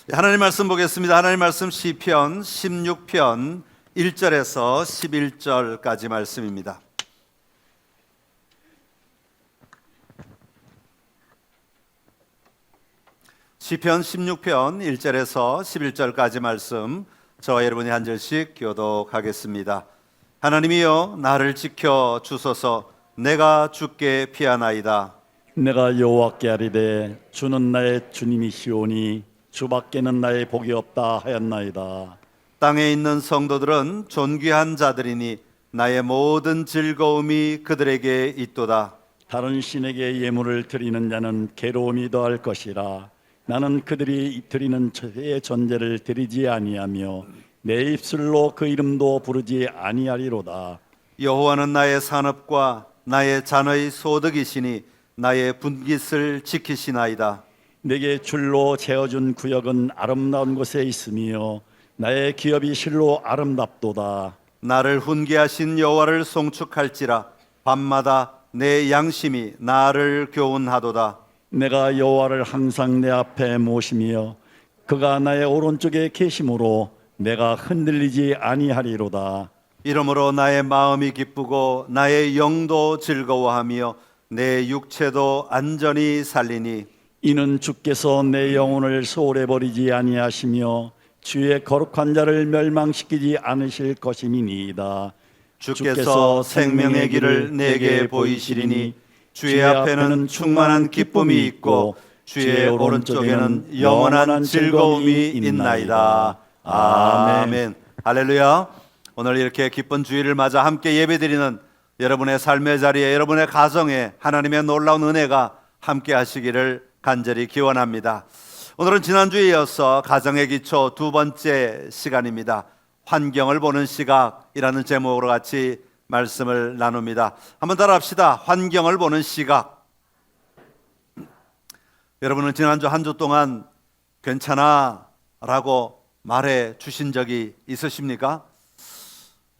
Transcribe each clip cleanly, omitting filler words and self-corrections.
하나님 말씀 보겠습니다. 하나님 말씀 시편 16편 1절에서 11절까지 말씀입니다. 시편 16편 1절에서 11절까지 말씀, 저와 여러분이 한 절씩 교독하겠습니다. 하나님이여 나를 지켜 주소서. 내가 주께 피하나이다. 내가 여호와께 아뢰되 주는 나의 주님이시오니 주밖에는 나의 복이 없다 하였나이다. 땅에 있는 성도들은 존귀한 자들이니 나의 모든 즐거움이 그들에게 있도다. 다른 신에게 예물을 드리는 자는 괴로움이 더할 것이라. 나는 그들이 드리는 의 전제를 드리지 아니하며 내 입술로 그 이름도 부르지 아니하리로다. 여호와는 나의 산업과 나의 잔의 소득이시니 나의 분깃을 지키시나이다. 내게 줄로 재어준 구역은 아름다운 곳에 있으며 나의 기업이 실로 아름답도다. 나를 훈계하신 여호와를 송축할지라. 밤마다 내 양심이 나를 교훈하도다. 내가 여호와를 항상 내 앞에 모시며 그가 나의 오른쪽에 계심으로 내가 흔들리지 아니하리로다. 이러므로 나의 마음이 기쁘고 나의 영도 즐거워하며 내 육체도 안전히 살리니 이는 주께서 내 영혼을 소홀히 버리지 아니하시며 주의 거룩한 자를 멸망시키지 않으실 것임이니이다. 주께서 생명의 길을 내게 보이시리니 주의 앞에는 충만한 기쁨이 있고 주의 오른쪽에는 영원한 즐거움이 있나이다. 아멘. 할렐루야. 오늘 이렇게 기쁜 주일을 맞아 함께 예배드리는 여러분의 삶의 자리에, 여러분의 가정에 하나님의 놀라운 은혜가 함께 하시기를 간절히 기원합니다. 오늘은 지난주에 이어서 가정의 기초 두 번째 시간입니다. 환경을 보는 시각이라는 제목으로 같이 말씀을 나눕니다. 한번 따라합시다. 환경을 보는 시각. 여러분은 지난주 한 주 동안 괜찮아 라고 말해 주신 적이 있으십니까?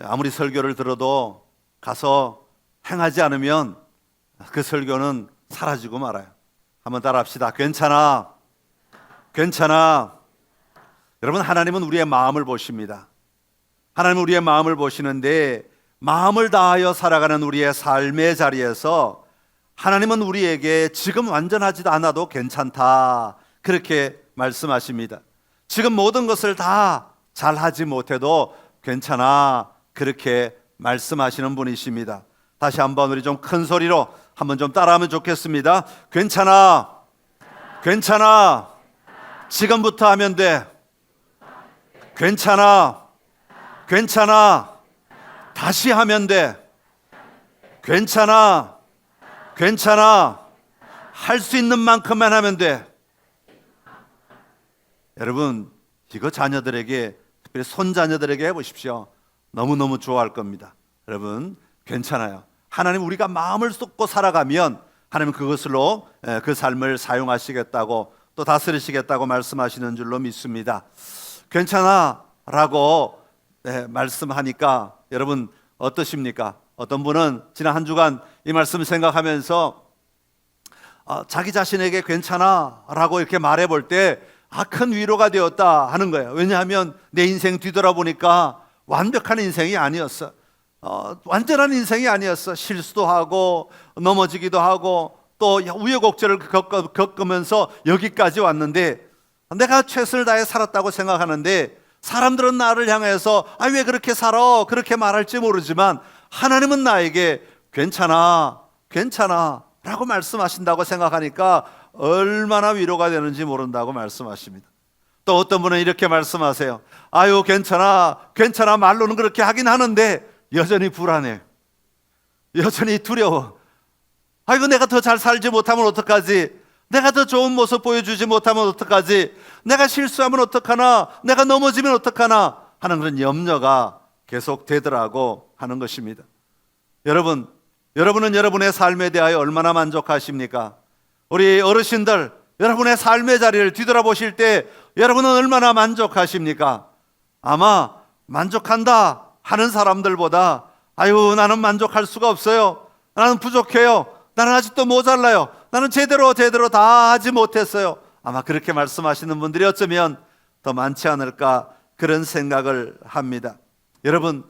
아무리 설교를 들어도 가서 행하지 않으면 그 설교는 사라지고 말아요. 한번 따라합시다. 괜찮아. 괜찮아. 여러분, 하나님은 우리의 마음을 보십니다. 하나님은 우리의 마음을 보시는데 마음을 다하여 살아가는 우리의 삶의 자리에서 하나님은 우리에게 지금 완전하지도 않아도 괜찮다, 그렇게 말씀하십니다. 지금 모든 것을 다 잘하지 못해도 괜찮아, 그렇게 말씀하시는 분이십니다. 다시 한번 우리 좀 큰 소리로 한번 좀 따라하면 좋겠습니다. 괜찮아. 괜찮아. 지금부터 하면 돼. 괜찮아. 괜찮아. 다시 하면 돼. 괜찮아. 괜찮아. 할 수 있는 만큼만 하면 돼. 여러분, 이거 자녀들에게, 특별히 손자녀들에게 해보십시오. 너무너무 좋아할 겁니다. 여러분, 괜찮아요. 하나님, 우리가 마음을 쏟고 살아가면 하나님 그것으로 그 삶을 사용하시겠다고, 또 다스리시겠다고 말씀하시는 줄로 믿습니다. 괜찮아 라고 말씀하니까 여러분 어떠십니까? 어떤 분은 지난 한 주간 이 말씀 생각하면서 자기 자신에게 괜찮아 라고 이렇게 말해볼 때 큰 위로가 되었다 하는 거예요. 왜냐하면 내 인생 뒤돌아보니까 완벽한 인생이 아니었어. 완전한 인생이 아니었어. 실수도 하고 넘어지기도 하고 또 우여곡절을 겪으면서 여기까지 왔는데 내가 최선을 다해 살았다고 생각하는데 사람들은 나를 향해서 왜 그렇게 살아? 그렇게 말할지 모르지만 하나님은 나에게 괜찮아, 괜찮아 라고 말씀하신다고 생각하니까 얼마나 위로가 되는지 모른다고 말씀하십니다. 또 어떤 분은 이렇게 말씀하세요. 아유, 괜찮아, 괜찮아 말로는 그렇게 하긴 하는데 여전히 불안해. 여전히 두려워. 아이고, 내가 더 잘 살지 못하면 어떡하지? 내가 더 좋은 모습 보여주지 못하면 어떡하지? 내가 실수하면 어떡하나? 내가 넘어지면 어떡하나? 하는 그런 염려가 계속 되더라고 하는 것입니다. 여러분, 여러분은 여러분의 삶에 대하여 얼마나 만족하십니까? 우리 어르신들, 여러분의 삶의 자리를 뒤돌아보실 때 여러분은 얼마나 만족하십니까? 아마 만족한다 하는 사람들보다 아유, 나는 만족할 수가 없어요. 나는 부족해요. 나는 아직도 모자라요. 나는 제대로 다 하지 못했어요. 아마 그렇게 말씀하시는 분들이 어쩌면 더 많지 않을까 그런 생각을 합니다. 여러분,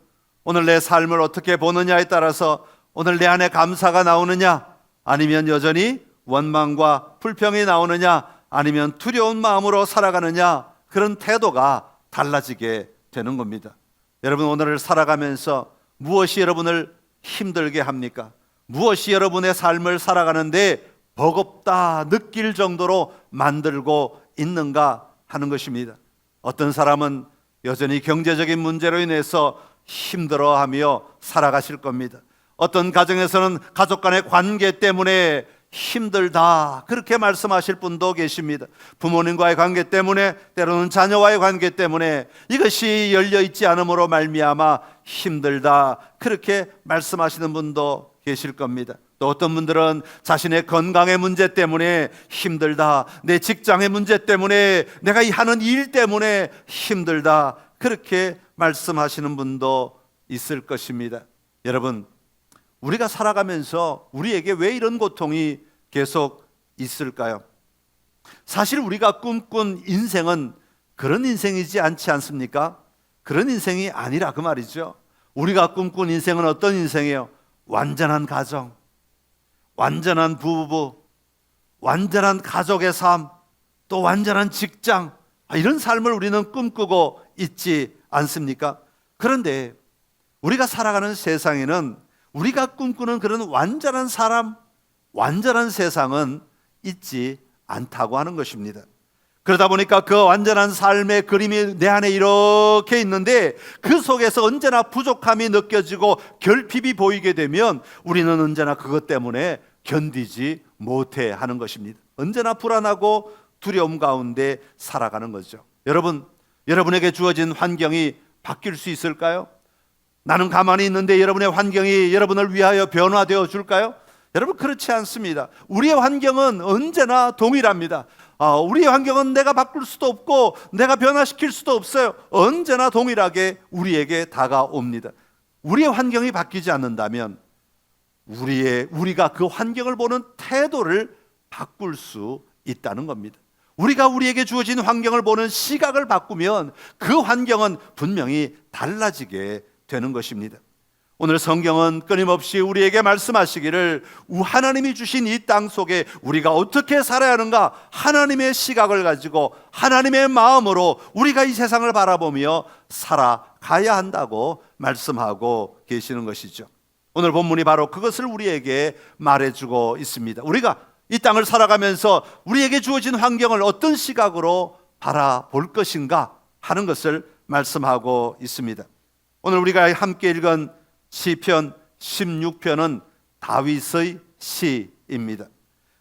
오늘 내 삶을 어떻게 보느냐에 따라서 오늘 내 안에 감사가 나오느냐, 아니면 여전히 원망과 불평이 나오느냐, 아니면 두려운 마음으로 살아가느냐, 그런 태도가 달라지게 되는 겁니다. 여러분, 오늘을 살아가면서 무엇이 여러분을 힘들게 합니까? 무엇이 여러분의 삶을 살아가는데 버겁다 느낄 정도로 만들고 있는가 하는 것입니다. 어떤 사람은 여전히 경제적인 문제로 인해서 힘들어하며 살아가실 겁니다. 어떤 가정에서는 가족 간의 관계 때문에 힘들다 그렇게 말씀하실 분도 계십니다. 부모님과의 관계 때문에, 때로는 자녀와의 관계 때문에 이것이 열려있지 않음으로 말미암아 힘들다 그렇게 말씀하시는 분도 계실 겁니다. 또 어떤 분들은 자신의 건강의 문제 때문에 힘들다, 내 직장의 문제 때문에, 내가 하는 일 때문에 힘들다 그렇게 말씀하시는 분도 있을 것입니다. 여러분, 우리가 살아가면서 우리에게 왜 이런 고통이 계속 있을까요? 사실 우리가 꿈꾼 인생은 그런 인생이지 않지 않습니까? 그런 인생이 아니라 그 말이죠. 우리가 꿈꾼 인생은 어떤 인생이에요? 완전한 가정, 완전한 부부, 완전한 가족의 삶, 또 완전한 직장, 이런 삶을 우리는 꿈꾸고 있지 않습니까? 그런데 우리가 살아가는 세상에는 우리가 꿈꾸는 그런 완전한 사람, 완전한 세상은 있지 않다고 하는 것입니다. 그러다 보니까 그 완전한 삶의 그림이 내 안에 이렇게 있는데 그 속에서 언제나 부족함이 느껴지고 결핍이 보이게 되면 우리는 언제나 그것 때문에 견디지 못해 하는 것입니다. 언제나 불안하고 두려움 가운데 살아가는 거죠. 여러분, 여러분에게 주어진 환경이 바뀔 수 있을까요? 나는 가만히 있는데 여러분의 환경이 여러분을 위하여 변화되어 줄까요? 여러분, 그렇지 않습니다. 우리의 환경은 언제나 동일합니다. 우리의 환경은 내가 바꿀 수도 없고 내가 변화시킬 수도 없어요. 언제나 동일하게 우리에게 다가옵니다. 우리의 환경이 바뀌지 않는다면 우리가 그 환경을 보는 태도를 바꿀 수 있다는 겁니다. 우리가 우리에게 주어진 환경을 보는 시각을 바꾸면 그 환경은 분명히 달라지게 되는 것입니다. 오늘 성경은 끊임없이 우리에게 말씀하시기를 하나님이 주신 이 땅 속에 우리가 어떻게 살아야 하는가, 하나님의 시각을 가지고 하나님의 마음으로 우리가 이 세상을 바라보며 살아가야 한다고 말씀하고 계시는 것이죠. 오늘 본문이 바로 그것을 우리에게 말해주고 있습니다. 우리가 이 땅을 살아가면서 우리에게 주어진 환경을 어떤 시각으로 바라볼 것인가 하는 것을 말씀하고 있습니다. 오늘 우리가 함께 읽은 시편 16편은 다윗의 시입니다.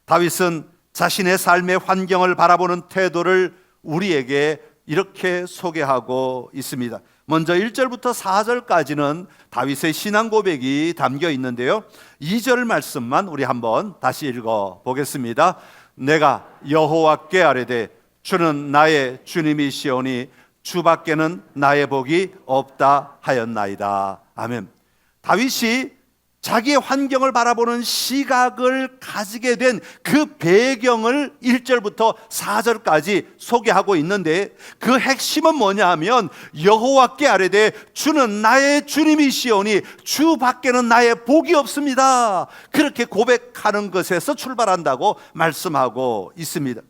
다윗은 자신의 삶의 환경을 바라보는 태도를 우리에게 이렇게 소개하고 있습니다. 먼저 1절부터 4절까지는 다윗의 신앙 고백이 담겨 있는데요, 2절 말씀만 우리 한번 다시 읽어 보겠습니다. 내가 여호와께 아뢰되 주는 나의 주님이시오니 주밖에는 나의 복이 없다 하였나이다. 아멘. 다윗이 자기의 환경을 바라보는 시각을 가지게 된 그 배경을 1절부터 4절까지 소개하고 있는데 그 핵심은 뭐냐 하면 여호와께 아뢰되 주는 나의 주님이시오니 주 밖에는 나의 복이 없습니다. 그렇게 고백하는 것에서 출발한다고 말씀하고 있습니다.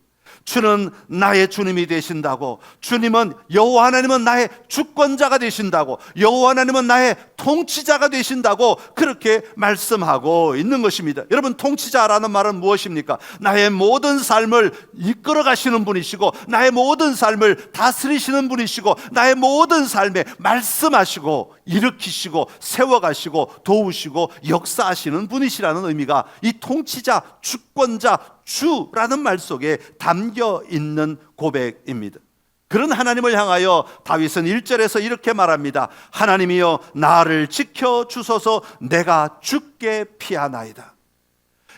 주는 나의 주님이 되신다고, 주님은 여호와 하나님은 나의 주권자가 되신다고, 여호와 하나님은 나의 통치자가 되신다고 그렇게 말씀하고 있는 것입니다. 여러분, 통치자라는 말은 무엇입니까? 나의 모든 삶을 이끌어 가시는 분이시고 나의 모든 삶을 다스리시는 분이시고 나의 모든 삶에 말씀하시고 일으키시고 세워가시고 도우시고 역사하시는 분이시라는 의미가 이 통치자, 주권자, 주라는 말 속에 담겨 있는 고백입니다. 그런 하나님을 향하여 다윗은 1절에서 이렇게 말합니다. 하나님이여 나를 지켜주소서 내가 죽게 피하나이다.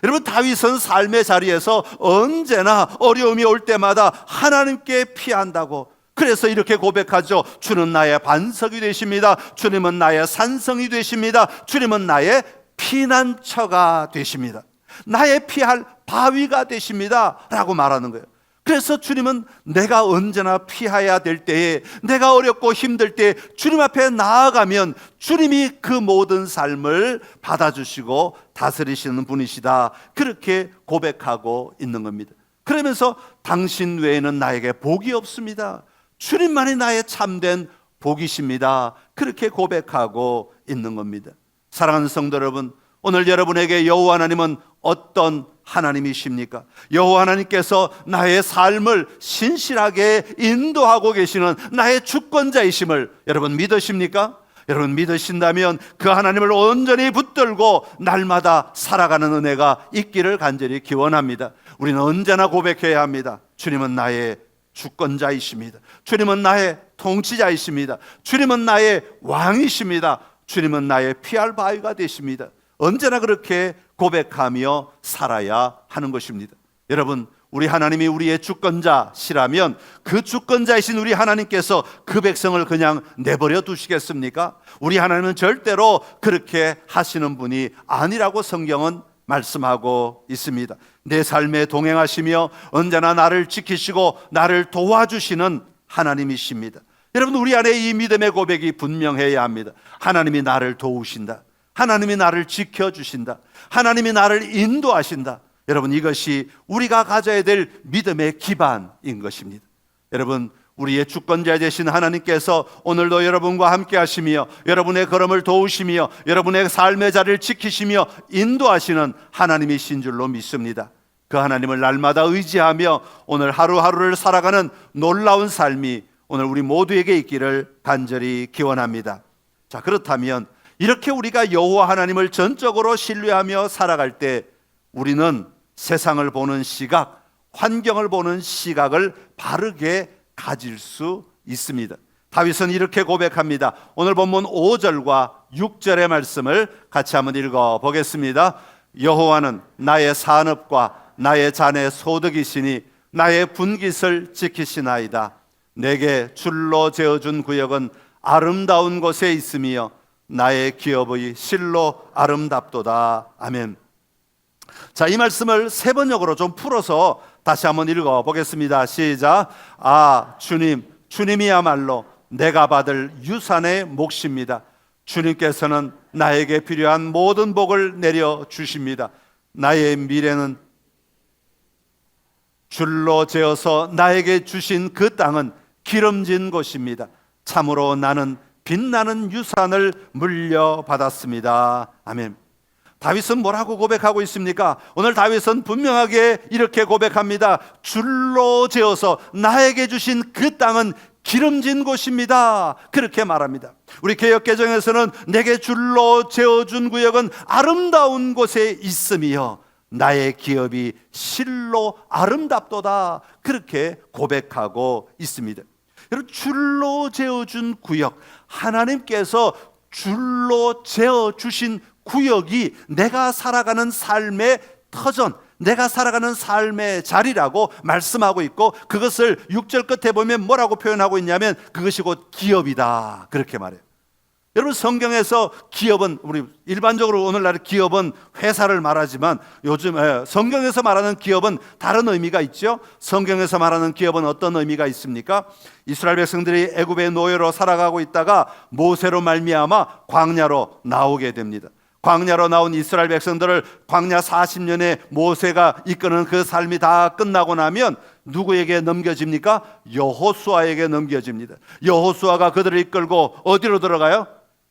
여러분, 다윗은 삶의 자리에서 언제나 어려움이 올 때마다 하나님께 피한다고, 그래서 이렇게 고백하죠. 주는 나의 반석이 되십니다. 주님은 나의 산성이 되십니다. 주님은 나의 피난처가 되십니다. 나의 피할 바위가 되십니다 라고 말하는 거예요. 그래서 주님은 내가 언제나 피해야 될 때에, 내가 어렵고 힘들 때 주님 앞에 나아가면 주님이 그 모든 삶을 받아주시고 다스리시는 분이시다, 그렇게 고백하고 있는 겁니다. 그러면서 당신 외에는 나에게 복이 없습니다, 주님만이 나의 참된 복이십니다, 그렇게 고백하고 있는 겁니다. 사랑하는 성도 여러분, 오늘 여러분에게 여호와 하나님은 어떤 하나님이십니까? 여호와 하나님께서 나의 삶을 신실하게 인도하고 계시는 나의 주권자이심을 여러분 믿으십니까? 여러분 믿으신다면 그 하나님을 온전히 붙들고 날마다 살아가는 은혜가 있기를 간절히 기원합니다. 우리는 언제나 고백해야 합니다. 주님은 나의 주권자이십니다. 주님은 나의 통치자이십니다. 주님은 나의 왕이십니다. 주님은 나의 피할 바위가 되십니다. 언제나 그렇게 고백하며 살아야 하는 것입니다. 여러분, 우리 하나님이 우리의 주권자시라면 그 주권자이신 우리 하나님께서 그 백성을 그냥 내버려 두시겠습니까? 우리 하나님은 절대로 그렇게 하시는 분이 아니라고 성경은 말씀하고 있습니다. 내 삶에 동행하시며 언제나 나를 지키시고 나를 도와주시는 하나님이십니다. 여러분, 우리 안에 이 믿음의 고백이 분명해야 합니다. 하나님이 나를 도우신다, 하나님이 나를 지켜주신다, 하나님이 나를 인도하신다. 여러분, 이것이 우리가 가져야 될 믿음의 기반인 것입니다. 여러분, 우리의 주권자 되신 하나님께서 오늘도 여러분과 함께 하시며 여러분의 걸음을 도우시며 여러분의 삶의 자리를 지키시며 인도하시는 하나님이신 줄로 믿습니다. 그 하나님을 날마다 의지하며 오늘 하루하루를 살아가는 놀라운 삶이 오늘 우리 모두에게 있기를 간절히 기원합니다. 자, 그렇다면 이렇게 우리가 여호와 하나님을 전적으로 신뢰하며 살아갈 때 우리는 세상을 보는 시각, 환경을 보는 시각을 바르게 가질 수 있습니다. 다윗은 이렇게 고백합니다. 오늘 본문 5절과 6절의 말씀을 같이 한번 읽어보겠습니다. 여호와는 나의 산업과 나의 잔의 소득이시니 나의 분깃을 지키시나이다. 내게 줄로 재어준 구역은 아름다운 곳에 있으며 나의 기업의 실로 아름답도다. 아멘. 자, 이 말씀을 세 번역으로 좀 풀어서 다시 한번 읽어보겠습니다. 시작. 주님, 주님이야말로 내가 받을 유산의 몫입니다. 주님께서는 나에게 필요한 모든 복을 내려주십니다. 나의 미래는 줄로 재어서 나에게 주신 그 땅은 기름진 곳입니다. 참으로 나는 빛나는 유산을 물려받았습니다. 아멘. 다윗은 뭐라고 고백하고 있습니까? 오늘 다윗은 분명하게 이렇게 고백합니다. 줄로 재어서 나에게 주신 그 땅은 기름진 곳입니다. 그렇게 말합니다. 우리 개역개정에서는 내게 줄로 재어준 구역은 아름다운 곳에 있으며 나의 기업이 실로 아름답도다. 그렇게 고백하고 있습니다. 여러분, 줄로 재어준 구역, 하나님께서 줄로 재어주신 구역이 내가 살아가는 삶의 터전, 내가 살아가는 삶의 자리라고 말씀하고 있고, 그것을 6절 끝에 보면 뭐라고 표현하고 있냐면 그것이 곧 기업이다, 그렇게 말해요. 여러분, 성경에서 기업은, 우리 일반적으로 오늘날 기업은 회사를 말하지만 요즘 성경에서 말하는 기업은 다른 의미가 있죠. 성경에서 말하는 기업은 어떤 의미가 있습니까? 이스라엘 백성들이 애굽의 노예로 살아가고 있다가 모세로 말미암아 광야로 나오게 됩니다. 광야로 나온 이스라엘 백성들을 광야 40년에 모세가 이끄는 그 삶이 다 끝나고 나면 누구에게 넘겨집니까? 여호수아에게 넘겨집니다. 여호수아가 그들을 이끌고 어디로 들어가요?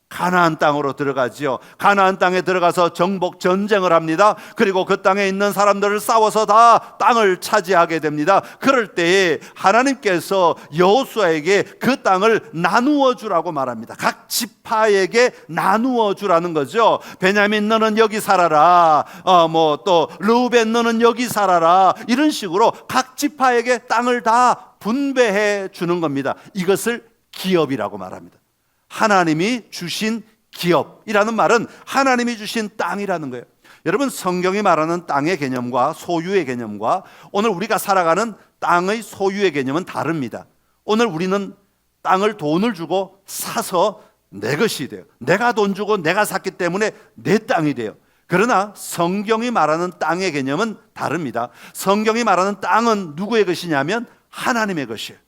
가나안 땅으로 들어가지요. 가나안 땅에 들어가서 정복 전쟁을 합니다. 그리고 그 땅에 있는 사람들을 싸워서 다 땅을 차지하게 됩니다. 그럴 때에 하나님께서 여호수아에게 그 땅을 나누어 주라고 말합니다. 각 지파에게 나누어 주라는 거죠. 베냐민 너는 여기 살아라, 또 르우벤 너는 여기 살아라, 이런 식으로 각 지파에게 땅을 다 분배해 주는 겁니다. 이것을 기업이라고 말합니다. 하나님이 주신 기업이라는 말은 하나님이 주신 땅이라는 거예요. 여러분, 성경이 말하는 땅의 개념과 소유의 개념과 오늘 우리가 살아가는 땅의 소유의 개념은 다릅니다. 오늘 우리는 땅을 돈을 주고 사서 내 것이 돼요. 내가 돈 주고 내가 샀기 때문에 내 땅이 돼요. 그러나 성경이 말하는 땅의 개념은 다릅니다. 성경이 말하는 땅은 누구의 것이냐면 하나님의 것이에요.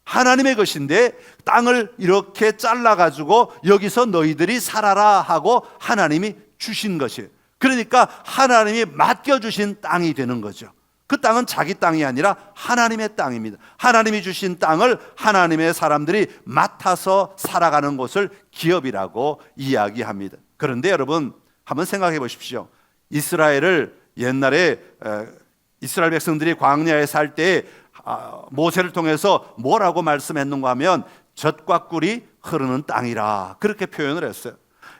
하나님의 것인데 땅을 이렇게 잘라가지고 여기서 너희들이 살아라 하고 하나님이 주신 것이에요. 그러니까 하나님이 맡겨주신 땅이 되는 거죠. 그 땅은 자기 땅이 아니라 하나님의 땅입니다. 하나님이 주신 땅을 하나님의 사람들이 맡아서 살아가는 것을 기업이라고 이야기합니다. 그런데 여러분 한번 생각해 보십시오. 이스라엘을 옛날에 이스라엘 백성들이 광야에 살 때 모세를 통해서 뭐라고 말씀했는가 하면 젖과 꿀이 흐르는 땅이라 그렇게 표현을 했어요.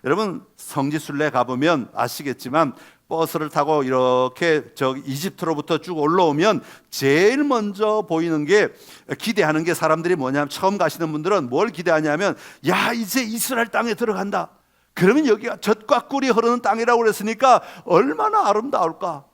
여러분 성지순례 가보면 아시겠지만 버스를 타고 이렇게 이집트로부터 쭉 올라오면 제일 먼저 보이는 게 기대하는 게 사람들이 뭐냐면 처음 가시는 분들은 뭘 기대하냐면 야 이제 이스라엘 땅에 들어간다. 그러면 여기가 젖과 꿀이 흐르는 땅이라고 그랬으니까 얼마나 아름다울까.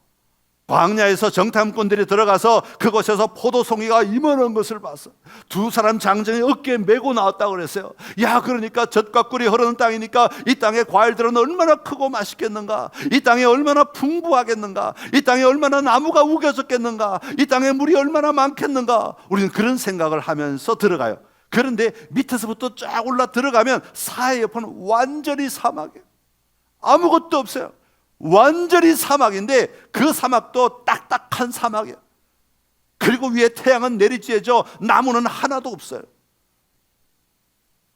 광야에서 정탐꾼들이 들어가서 그곳에서 포도송이가 이만한 것을 봤어. 두 사람 장정이 어깨에 메고 나왔다고 그랬어요. 야 그러니까 젖과 꿀이 흐르는 땅이니까 이 땅의 과일들은 얼마나 크고 맛있겠는가. 이 땅에 얼마나 풍부하겠는가. 이 땅에 얼마나 나무가 우겨졌겠는가. 이 땅에 물이 얼마나 많겠는가. 우리는 그런 생각을 하면서 들어가요. 그런데 밑에서부터 쫙 올라 들어가면 사해 옆은 완전히 사막이에요. 아무것도 없어요. 완전히 사막인데 그 사막도 딱딱한 사막이에요. 그리고 위에 태양은 내리쬐져 나무는 하나도 없어요.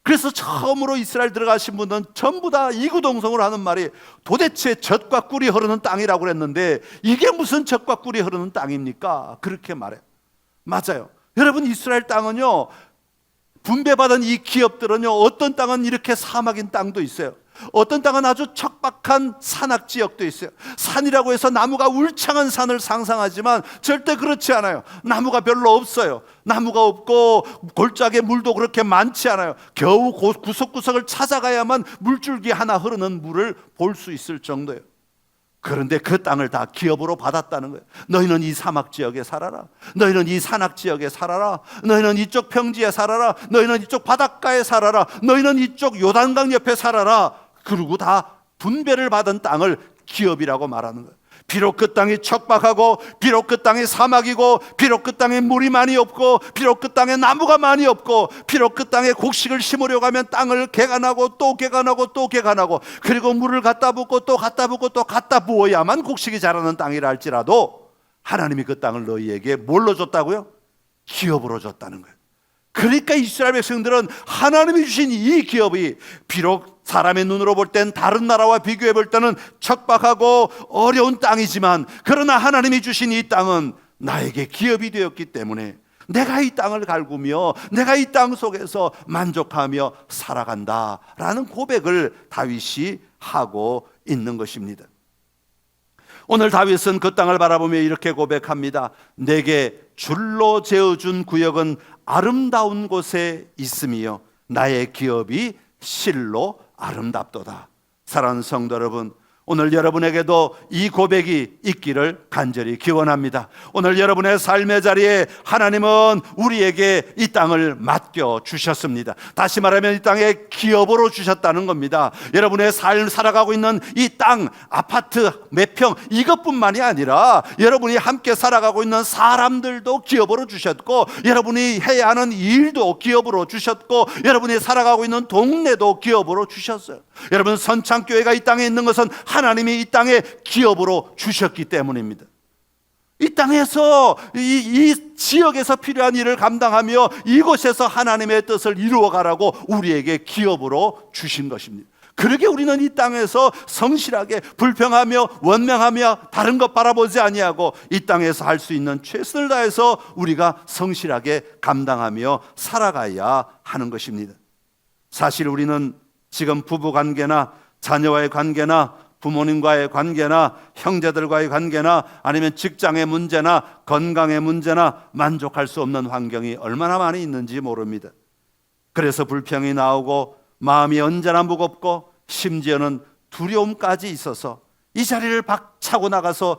그래서 처음으로 이스라엘 들어가신 분들은 전부 다 이구동성으로 하는 말이 도대체 젖과 꿀이 흐르는 땅이라고 그랬는데 이게 무슨 젖과 꿀이 흐르는 땅입니까? 그렇게 말해요. 맞아요. 여러분 이스라엘 땅은요 분배받은 이 기업들은요 어떤 땅은 이렇게 사막인 땅도 있어요. 어떤 땅은 아주 척박한 산악지역도 있어요. 산이라고 해서 나무가 울창한 산을 상상하지만 절대 그렇지 않아요. 나무가 별로 없어요. 나무가 없고 골짜기에 물도 그렇게 많지 않아요. 겨우 구석구석을 찾아가야만 물줄기 하나 흐르는 물을 볼 수 있을 정도예요. 그런데 그 땅을 다 기업으로 받았다는 거예요. 너희는 이 사막지역에 살아라. 너희는 이 산악지역에 살아라. 너희는 이쪽 평지에 살아라. 너희는 이쪽 바닷가에 살아라. 너희는 이쪽 요단강 옆에 살아라. 그리고 다 분배를 받은 땅을 기업이라고 말하는 거예요. 비록 그 땅이 척박하고 비록 그 땅이 사막이고 비록 그 땅에 물이 많이 없고 비록 그 땅에 나무가 많이 없고 비록 그 땅에 곡식을 심으려고 하면 땅을 개간하고 또 개간하고 또 개간하고 그리고 물을 갖다 붓고 또 갖다 붓고 또 갖다 부어야만 곡식이 자라는 땅이라 할지라도 하나님이 그 땅을 너희에게 뭘로 줬다고요? 기업으로 줬다는 거예요. 그러니까 이스라엘 백성들은 하나님이 주신 이 기업이 비록 사람의 눈으로 볼 땐 다른 나라와 비교해 볼 때는 척박하고 어려운 땅이지만 그러나 하나님이 주신 이 땅은 나에게 기업이 되었기 때문에 내가 이 땅을 갈구며 내가 이 땅 속에서 만족하며 살아간다라는 고백을 다윗이 하고 있는 것입니다. 오늘 다윗은 그 땅을 바라보며 이렇게 고백합니다. 내게 줄로 재어준 구역은 아름다운 곳에 있으며 나의 기업이 실로 아름답도다. 사랑하는 성도 여러분, 오늘 여러분에게도 이 고백이 있기를 간절히 기원합니다. 오늘 여러분의 삶의 자리에 하나님은 우리에게 이 땅을 맡겨 주셨습니다. 다시 말하면 이 땅에 기업으로 주셨다는 겁니다. 여러분의 삶을 살아가고 있는 이 땅, 아파트 몇 평 이것뿐만이 아니라 여러분이 함께 살아가고 있는 사람들도 기업으로 주셨고 여러분이 해야 하는 일도 기업으로 주셨고 여러분이 살아가고 있는 동네도 기업으로 주셨어요. 여러분 선창교회가 이 땅에 있는 것은 하나님이 이 땅에 기업으로 주셨기 때문입니다. 이 땅에서 이 지역에서 필요한 일을 감당하며 이곳에서 하나님의 뜻을 이루어가라고 우리에게 기업으로 주신 것입니다. 그러게 우리는 이 땅에서 성실하게 불평하며 원명하며 다른 것 바라보지 아니하고 이 땅에서 할 수 있는 최선을 다해서 우리가 성실하게 감당하며 살아가야 하는 것입니다. 사실 우리는 지금 부부관계나 자녀와의 관계나 부모님과의 관계나 형제들과의 관계나 아니면 직장의 문제나 건강의 문제나 만족할 수 없는 환경이 얼마나 많이 있는지 모릅니다. 그래서 불평이 나오고 마음이 언제나 무겁고 심지어는 두려움까지 있어서 이 자리를 박차고 나가서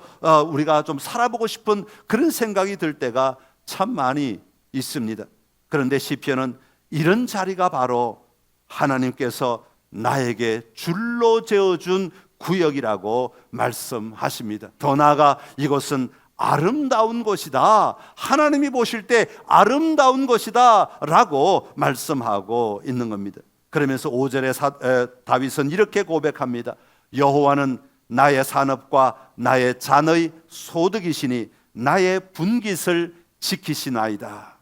우리가 좀 살아보고 싶은 그런 생각이 들 때가 참 많이 있습니다. 그런데 시편은 이런 자리가 바로 하나님께서 나에게 줄로 재어준 구역이라고 말씀하십니다. 더 나아가 이곳은 아름다운 곳이다, 하나님이 보실 때 아름다운 곳이다 라고 말씀하고 있는 겁니다. 그러면서 5절에 다윗은 이렇게 고백합니다. 여호와는 나의 산업과 나의 잔의 소득이시니 나의 분깃을 지키시나이다.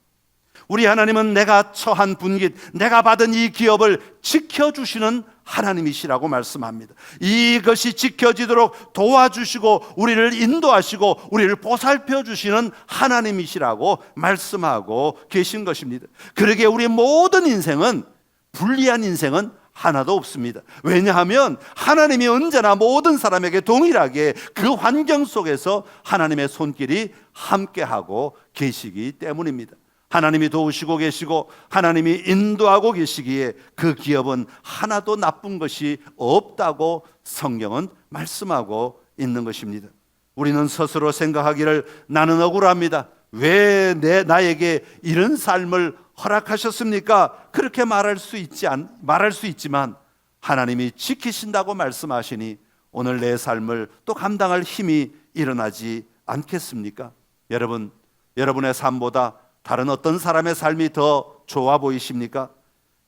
우리 하나님은 내가 처한 분깃, 내가 받은 이 기업을 지켜주시는 하나님이시라고 말씀합니다. 이것이 지켜지도록 도와주시고 우리를 인도하시고 우리를 보살펴 주시는 하나님이시라고 말씀하고 계신 것입니다. 그러기에 우리 모든 인생은, 불리한 인생은 하나도 없습니다. 왜냐하면 하나님이 언제나 모든 사람에게 동일하게 그 환경 속에서 하나님의 손길이 함께하고 계시기 때문입니다. 하나님이 도우시고 계시고 하나님이 인도하고 계시기에 그 기업은 하나도 나쁜 것이 없다고 성경은 말씀하고 있는 것입니다. 우리는 스스로 생각하기를 나는 억울합니다, 왜 나에게 이런 삶을 허락하셨습니까? 그렇게 말할 수 있지만 하나님이 지키신다고 말씀하시니 오늘 내 삶을 또 감당할 힘이 일어나지 않겠습니까? 여러분, 여러분의 삶보다 다른 어떤 사람의 삶이 더 좋아 보이십니까?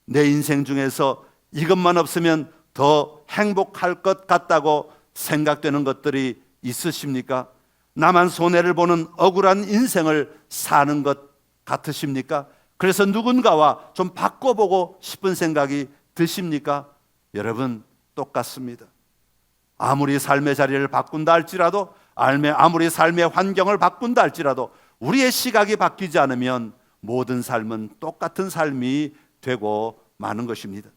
내 인생 중에서 이것만 없으면 더 행복할 것 같다고 생각되는 것들이 있으십니까? 나만 손해를 보는 억울한 인생을 사는 것 같으십니까? 그래서 누군가와 좀 바꿔보고 싶은 생각이 드십니까? 여러분, 똑같습니다. 아무리 삶의 자리를 바꾼다 할지라도, 아무리 삶의 환경을 바꾼다 할지라도 우리의 시각이 바뀌지 않으면 모든 삶은 똑같은 삶이 되고 마는 것입니다.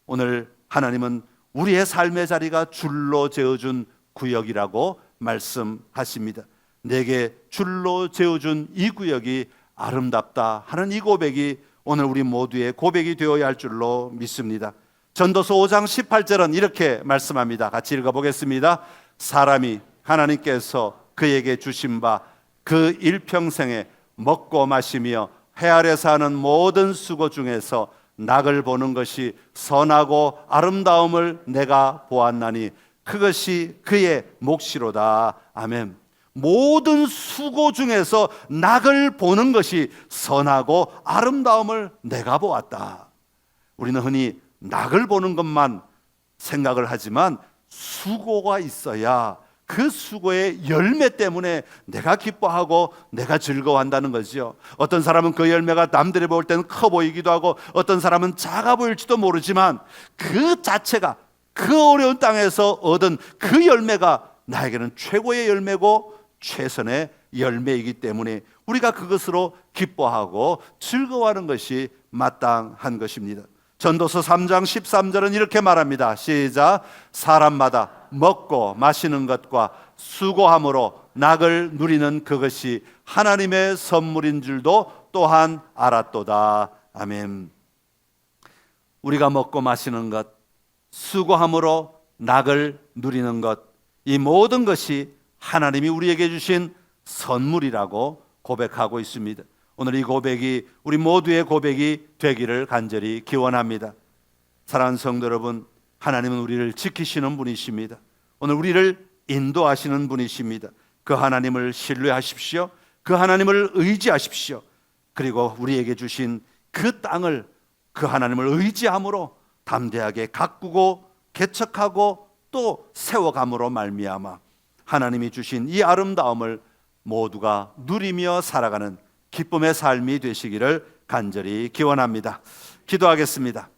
오늘 하나님은 우리의 삶의 자리가 줄로 재어준 구역이라고 말씀하십니다. 내게 줄로 재어준 이 구역이 아름답다 하는 이 고백이 오늘 우리 모두의 고백이 되어야 할 줄로 믿습니다. 전도서 5장 18절은 이렇게 말씀합니다. 같이 읽어보겠습니다. 사람이 하나님께서 그에게 주신 바 그 일평생에 먹고 마시며 해 아래서 하는 모든 수고 중에서 낙을 보는 것이 선하고 아름다움을 내가 보았나니 그것이 그의 몫이로다. 아멘. 모든 수고 중에서 낙을 보는 것이 선하고 아름다움을 내가 보았다. 우리는 흔히 낙을 보는 것만 생각을 하지만 수고가 있어야 그 수고의 열매 때문에 내가 기뻐하고 내가 즐거워한다는 거죠. 어떤 사람은 그 열매가 남들이 볼 때는 커 보이기도 하고 어떤 사람은 작아 보일지도 모르지만 그 자체가, 그 어려운 땅에서 얻은 그 열매가 나에게는 최고의 열매고 최선의 열매이기 때문에 우리가 그것으로 기뻐하고 즐거워하는 것이 마땅한 것입니다. 전도서 3장 13절은 이렇게 말합니다. 시작. 사람마다 먹고 마시는 것과 수고함으로 낙을 누리는 그것이 하나님의 선물인 줄도 또한 알았도다. 아멘. 우리가 먹고 마시는 것, 수고함으로 낙을 누리는 것, 이 모든 것이 하나님이 우리에게 주신 선물이라고 고백하고 있습니다. 오늘 이 고백이 우리 모두의 고백이 되기를 간절히 기원합니다. 사랑하는 성도 여러분, 하나님은 우리를 지키시는 분이십니다. 오늘 우리를 인도하시는 분이십니다. 그 하나님을 신뢰하십시오. 그 하나님을 의지하십시오. 그리고 우리에게 주신 그 땅을 그 하나님을 의지함으로 담대하게 가꾸고 개척하고 또 세워감으로 말미암아 하나님이 주신 이 아름다움을 모두가 누리며 살아가는 기쁨의 삶이 되시기를 간절히 기원합니다. 기도하겠습니다.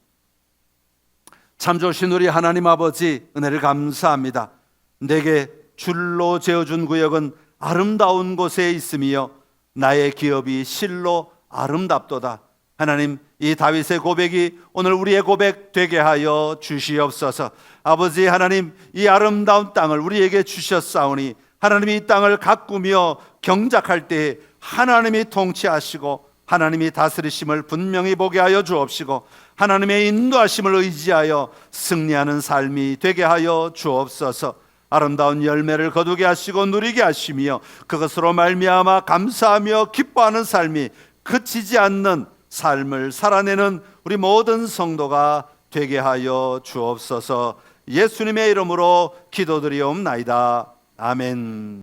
참 좋으신 우리 하나님 아버지, 은혜를 감사합니다. 내게 줄로 재어준 구역은 아름다운 곳에 있으며 나의 기업이 실로 아름답도다. 하나님, 이 다윗의 고백이 오늘 우리의 고백 되게 하여 주시옵소서. 아버지 하나님, 이 아름다운 땅을 우리에게 주셨사오니 하나님이 이 땅을 가꾸며 경작할 때 하나님이 통치하시고 하나님이 다스리심을 분명히 보게 하여 주옵시고 하나님의 인도하심을 의지하여 승리하는 삶이 되게 하여 주옵소서. 아름다운 열매를 거두게 하시고 누리게 하시며 그것으로 말미암아 감사하며 기뻐하는 삶이 그치지 않는 삶을 살아내는 우리 모든 성도가 되게 하여 주옵소서. 예수님의 이름으로 기도드리옵나이다. 아멘.